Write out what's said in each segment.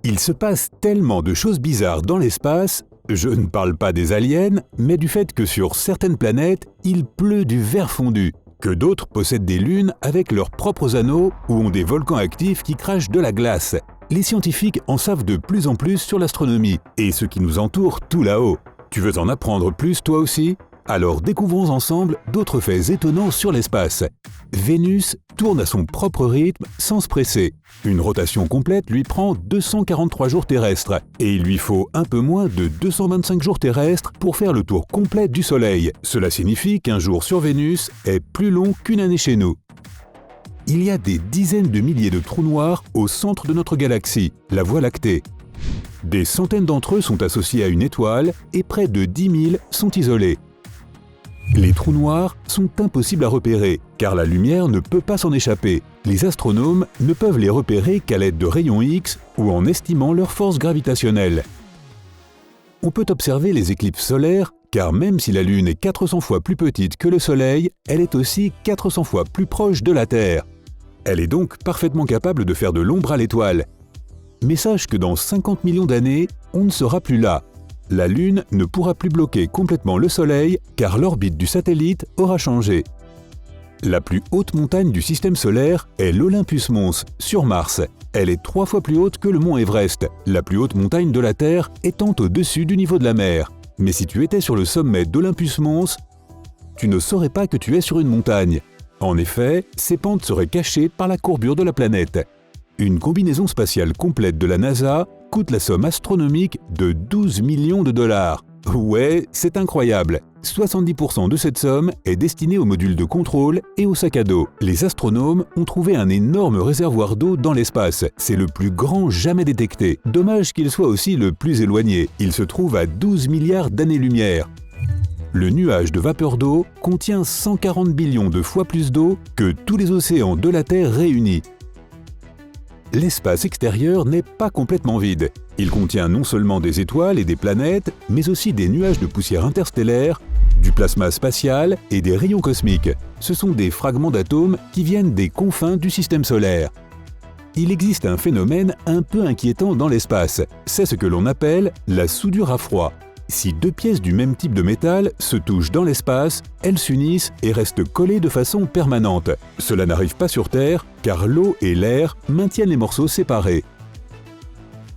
Il se passe tellement de choses bizarres dans l'espace, je ne parle pas des aliens, mais du fait que sur certaines planètes, il pleut du verre fondu, que d'autres possèdent des lunes avec leurs propres anneaux ou ont des volcans actifs qui crachent de la glace. Les scientifiques en savent de plus en plus sur l'astronomie et ce qui nous entoure tout là-haut. Tu veux en apprendre plus toi aussi ? Alors découvrons ensemble d'autres faits étonnants sur l'espace. Vénus tourne à son propre rythme sans se presser. Une rotation complète lui prend 243 jours terrestres et il lui faut un peu moins de 225 jours terrestres pour faire le tour complet du Soleil. Cela signifie qu'un jour sur Vénus est plus long qu'une année chez nous. Il y a des dizaines de milliers de trous noirs au centre de notre galaxie, la Voie lactée. Des centaines d'entre eux sont associés à une étoile et près de 10 000 sont isolés. Les trous noirs sont impossibles à repérer, car la lumière ne peut pas s'en échapper. Les astronomes ne peuvent les repérer qu'à l'aide de rayons X ou en estimant leur force gravitationnelle. On peut observer les éclipses solaires, car même si la Lune est 400 fois plus petite que le Soleil, elle est aussi 400 fois plus proche de la Terre. Elle est donc parfaitement capable de faire de l'ombre à l'étoile. Mais sache que dans 50 millions d'années, on ne sera plus là. La Lune ne pourra plus bloquer complètement le Soleil car l'orbite du satellite aura changé. La plus haute montagne du système solaire est l'Olympus Mons, sur Mars. Elle est 3 fois plus haute que le mont Everest, la plus haute montagne de la Terre étant au-dessus du niveau de la mer. Mais si tu étais sur le sommet d'Olympus Mons, tu ne saurais pas que tu es sur une montagne. En effet, ces pentes seraient cachées par la courbure de la planète. Une combinaison spatiale complète de la NASA coûte la somme astronomique de 12 millions de dollars. Ouais, c'est incroyable. 70% de cette somme est destinée aux modules de contrôle et aux sacs à dos. Les astronomes ont trouvé un énorme réservoir d'eau dans l'espace. C'est le plus grand jamais détecté. Dommage qu'il soit aussi le plus éloigné. Il se trouve à 12 milliards d'années-lumière. Le nuage de vapeur d'eau contient 140 billions de fois plus d'eau que tous les océans de la Terre réunis. L'espace extérieur n'est pas complètement vide. Il contient non seulement des étoiles et des planètes, mais aussi des nuages de poussière interstellaire, du plasma spatial et des rayons cosmiques. Ce sont des fragments d'atomes qui viennent des confins du système solaire. Il existe un phénomène un peu inquiétant dans l'espace. C'est ce que l'on appelle la soudure à froid. Si deux pièces du même type de métal se touchent dans l'espace, elles s'unissent et restent collées de façon permanente. Cela n'arrive pas sur Terre, car l'eau et l'air maintiennent les morceaux séparés.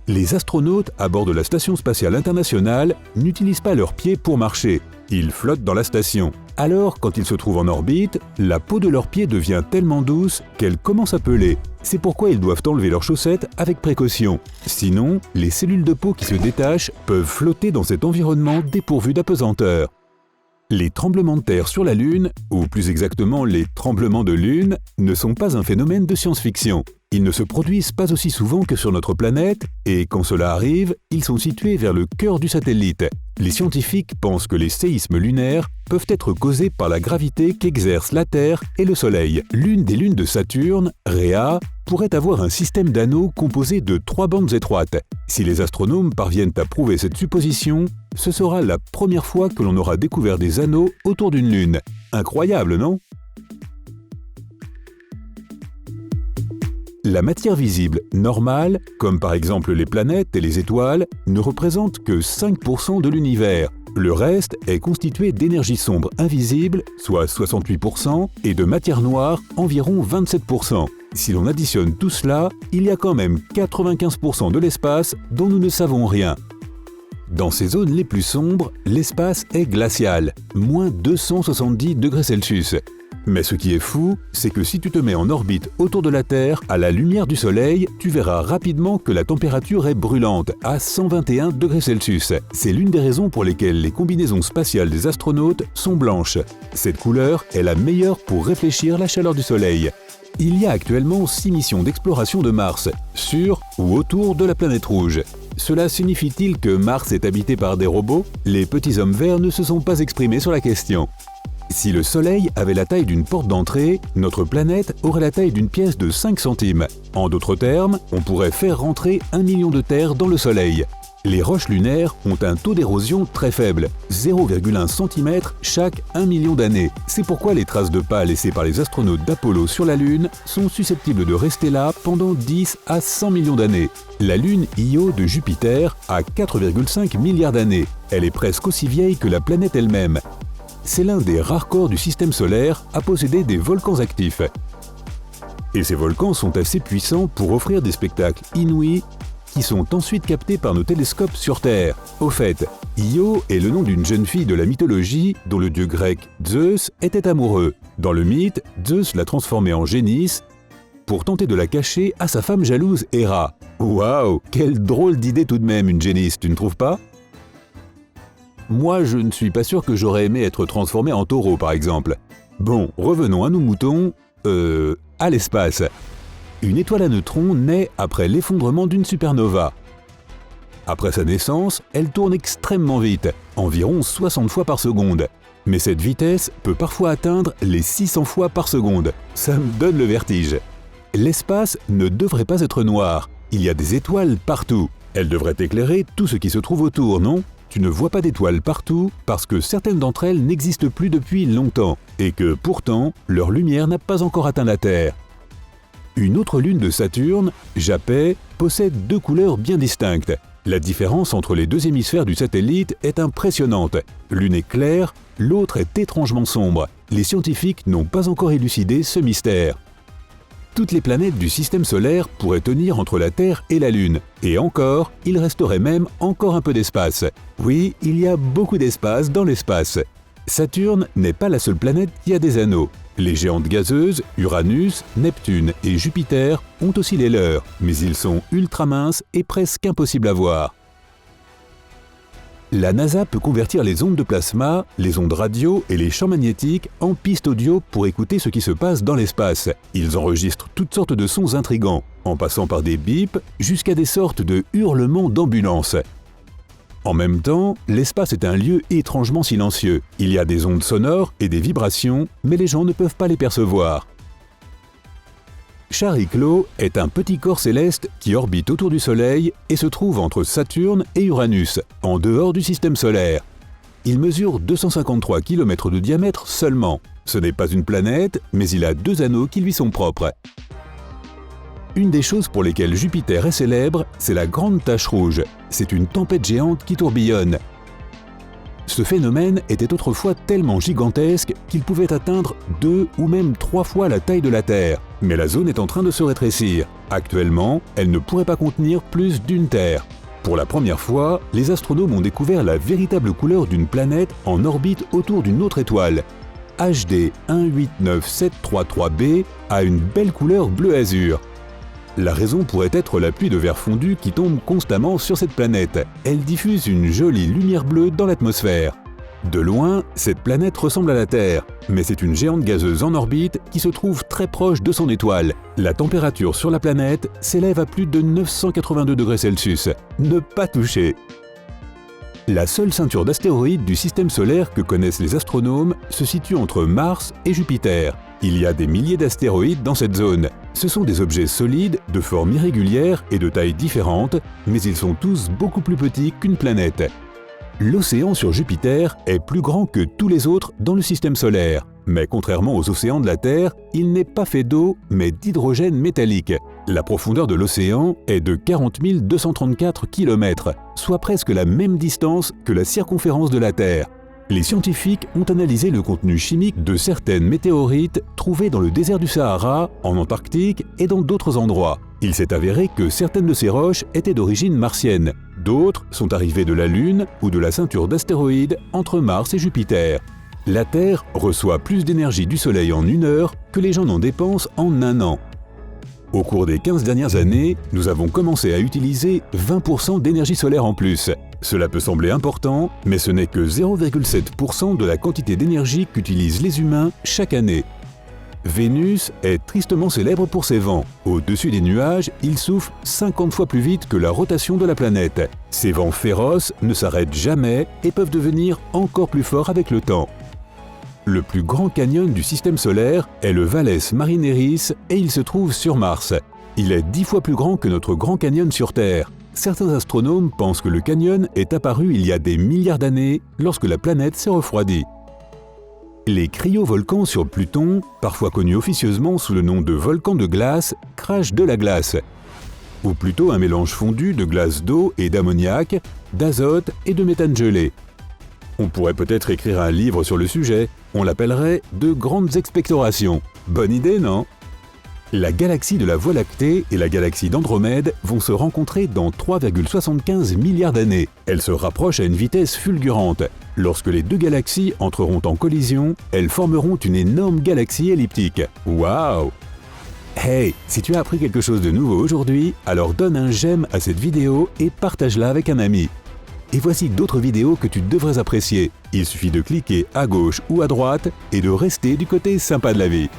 Les astronautes à bord de la Station spatiale internationale n'utilisent pas leurs pieds pour marcher. Ils flottent dans la station. Alors, quand ils se trouvent en orbite, la peau de leurs pieds devient tellement douce qu'elle commence à peler. C'est pourquoi ils doivent enlever leurs chaussettes avec précaution. Sinon, les cellules de peau qui se détachent peuvent flotter dans cet environnement dépourvu d'apesanteur. Les tremblements de terre sur la Lune, ou plus exactement les tremblements de Lune, ne sont pas un phénomène de science-fiction. Ils ne se produisent pas aussi souvent que sur notre planète, et quand cela arrive, ils sont situés vers le cœur du satellite. Les scientifiques pensent que les séismes lunaires peuvent être causés par la gravité qu'exercent la Terre et le Soleil. L'une des lunes de Saturne, Rhea, pourrait avoir un système d'anneaux composé de 3 bandes étroites. Si les astronomes parviennent à prouver cette supposition, ce sera la première fois que l'on aura découvert des anneaux autour d'une lune. Incroyable, non ? La matière visible normale, comme par exemple les planètes et les étoiles, ne représente que 5% de l'univers. Le reste est constitué d'énergie sombre invisible, soit 68%, et de matière noire, environ 27%. Si l'on additionne tout cela, il y a quand même 95% de l'espace dont nous ne savons rien. Dans ces zones les plus sombres, l'espace est glacial, moins 270 degrés Celsius. Mais ce qui est fou, c'est que si tu te mets en orbite autour de la Terre, à la lumière du Soleil, tu verras rapidement que la température est brûlante, à 121 degrés Celsius. C'est l'une des raisons pour lesquelles les combinaisons spatiales des astronautes sont blanches. Cette couleur est la meilleure pour réfléchir la chaleur du Soleil. Il y a actuellement 6 missions d'exploration de Mars, sur ou autour de la planète rouge. Cela signifie-t-il que Mars est habité par des robots ? Les petits hommes verts ne se sont pas exprimés sur la question. Si le Soleil avait la taille d'une porte d'entrée, notre planète aurait la taille d'une pièce de 5 centimes. En d'autres termes, on pourrait faire rentrer 1 million de terres dans le Soleil. Les roches lunaires ont un taux d'érosion très faible, 0,1 cm chaque 1 million d'années. C'est pourquoi les traces de pas laissées par les astronautes d'Apollo sur la Lune sont susceptibles de rester là pendant 10 à 100 millions d'années. La Lune Io de Jupiter a 4,5 milliards d'années. Elle est presque aussi vieille que la planète elle-même. C'est l'un des rares corps du système solaire à posséder des volcans actifs. Et ces volcans sont assez puissants pour offrir des spectacles inouïs qui sont ensuite captés par nos télescopes sur Terre. Au fait, Io est le nom d'une jeune fille de la mythologie dont le dieu grec Zeus était amoureux. Dans le mythe, Zeus l'a transformée en génisse pour tenter de la cacher à sa femme jalouse Héra. Waouh, quelle drôle d'idée tout de même, une génisse, tu ne trouves pas? Moi, je ne suis pas sûr que j'aurais aimé être transformé en taureau, par exemple. Bon, revenons à nos moutons, à l'espace. Une étoile à neutrons naît après l'effondrement d'une supernova. Après sa naissance, elle tourne extrêmement vite, environ 60 fois par seconde. Mais cette vitesse peut parfois atteindre les 600 fois par seconde. Ça me donne le vertige. L'espace ne devrait pas être noir. Il y a des étoiles partout. Elles devraient éclairer tout ce qui se trouve autour, non? Tu ne vois pas d'étoiles partout parce que certaines d'entre elles n'existent plus depuis longtemps et que pourtant, leur lumière n'a pas encore atteint la Terre. Une autre lune de Saturne, Japet, possède deux couleurs bien distinctes. La différence entre les deux hémisphères du satellite est impressionnante. L'une est claire, l'autre est étrangement sombre. Les scientifiques n'ont pas encore élucidé ce mystère. Toutes les planètes du système solaire pourraient tenir entre la Terre et la Lune. Et encore, il resterait même encore un peu d'espace. Oui, il y a beaucoup d'espace dans l'espace. Saturne n'est pas la seule planète qui a des anneaux. Les géantes gazeuses, Uranus, Neptune et Jupiter ont aussi les leurs, mais ils sont ultra minces et presque impossibles à voir. La NASA peut convertir les ondes de plasma, les ondes radio et les champs magnétiques en pistes audio pour écouter ce qui se passe dans l'espace. Ils enregistrent toutes sortes de sons intrigants, en passant par des bips jusqu'à des sortes de hurlements d'ambulance. En même temps, l'espace est un lieu étrangement silencieux. Il y a des ondes sonores et des vibrations, mais les gens ne peuvent pas les percevoir. Chariklo est un petit corps céleste qui orbite autour du Soleil et se trouve entre Saturne et Uranus, en dehors du système solaire. Il mesure 253 km de diamètre seulement. Ce n'est pas une planète, mais il a deux anneaux qui lui sont propres. Une des choses pour lesquelles Jupiter est célèbre, c'est la grande tache rouge. C'est une tempête géante qui tourbillonne. Ce phénomène était autrefois tellement gigantesque qu'il pouvait atteindre 2 ou même 3 fois la taille de la Terre. Mais la zone est en train de se rétrécir. Actuellement, elle ne pourrait pas contenir plus d'une Terre. Pour la première fois, les astronomes ont découvert la véritable couleur d'une planète en orbite autour d'une autre étoile. HD 189733b a une belle couleur bleu-azur. La raison pourrait être la pluie de verre fondu qui tombe constamment sur cette planète. Elle diffuse une jolie lumière bleue dans l'atmosphère. De loin, cette planète ressemble à la Terre, mais c'est une géante gazeuse en orbite qui se trouve très proche de son étoile. La température sur la planète s'élève à plus de 982 degrés Celsius. Ne pas toucher! La seule ceinture d'astéroïdes du système solaire que connaissent les astronomes se situe entre Mars et Jupiter. Il y a des milliers d'astéroïdes dans cette zone. Ce sont des objets solides, de forme irrégulière et de taille différente, mais ils sont tous beaucoup plus petits qu'une planète. L'océan sur Jupiter est plus grand que tous les autres dans le système solaire. Mais contrairement aux océans de la Terre, il n'est pas fait d'eau, mais d'hydrogène métallique. La profondeur de l'océan est de 40 234 km, soit presque la même distance que la circonférence de la Terre. Les scientifiques ont analysé le contenu chimique de certaines météorites trouvées dans le désert du Sahara, en Antarctique et dans d'autres endroits. Il s'est avéré que certaines de ces roches étaient d'origine martienne. D'autres sont arrivées de la Lune ou de la ceinture d'astéroïdes entre Mars et Jupiter. La Terre reçoit plus d'énergie du Soleil en 1 heure que les gens n'en dépensent en 1 an. Au cours des 15 dernières années, nous avons commencé à utiliser 20% d'énergie solaire en plus. Cela peut sembler important, mais ce n'est que 0,7% de la quantité d'énergie qu'utilisent les humains chaque année. Vénus est tristement célèbre pour ses vents. Au-dessus des nuages, il souffle 50 fois plus vite que la rotation de la planète. Ces vents féroces ne s'arrêtent jamais et peuvent devenir encore plus forts avec le temps. Le plus grand canyon du système solaire est le Valles Marineris et il se trouve sur Mars. Il est 10 fois plus grand que notre Grand Canyon sur Terre. certains astronomes pensent que le canyon est apparu il y a des milliards d'années lorsque la planète s'est refroidie. Les cryovolcans sur Pluton, parfois connus officieusement sous le nom de volcans de glace, crachent de la glace, ou plutôt un mélange fondu de glace d'eau et d'ammoniac, d'azote et de méthane gelé. On pourrait peut-être écrire un livre sur le sujet, on l'appellerait « De grandes expectorations ». Bonne idée, non? La galaxie de la Voie lactée et la galaxie d'Andromède vont se rencontrer dans 3,75 milliards d'années. Elles se rapprochent à une vitesse fulgurante. Lorsque les deux galaxies entreront en collision, elles formeront une énorme galaxie elliptique. Waouh! Hey, si tu as appris quelque chose de nouveau aujourd'hui, alors donne un j'aime à cette vidéo et partage-la avec un ami. Et voici d'autres vidéos que tu devrais apprécier. Il suffit de cliquer à gauche ou à droite et de rester du côté sympa de la vie.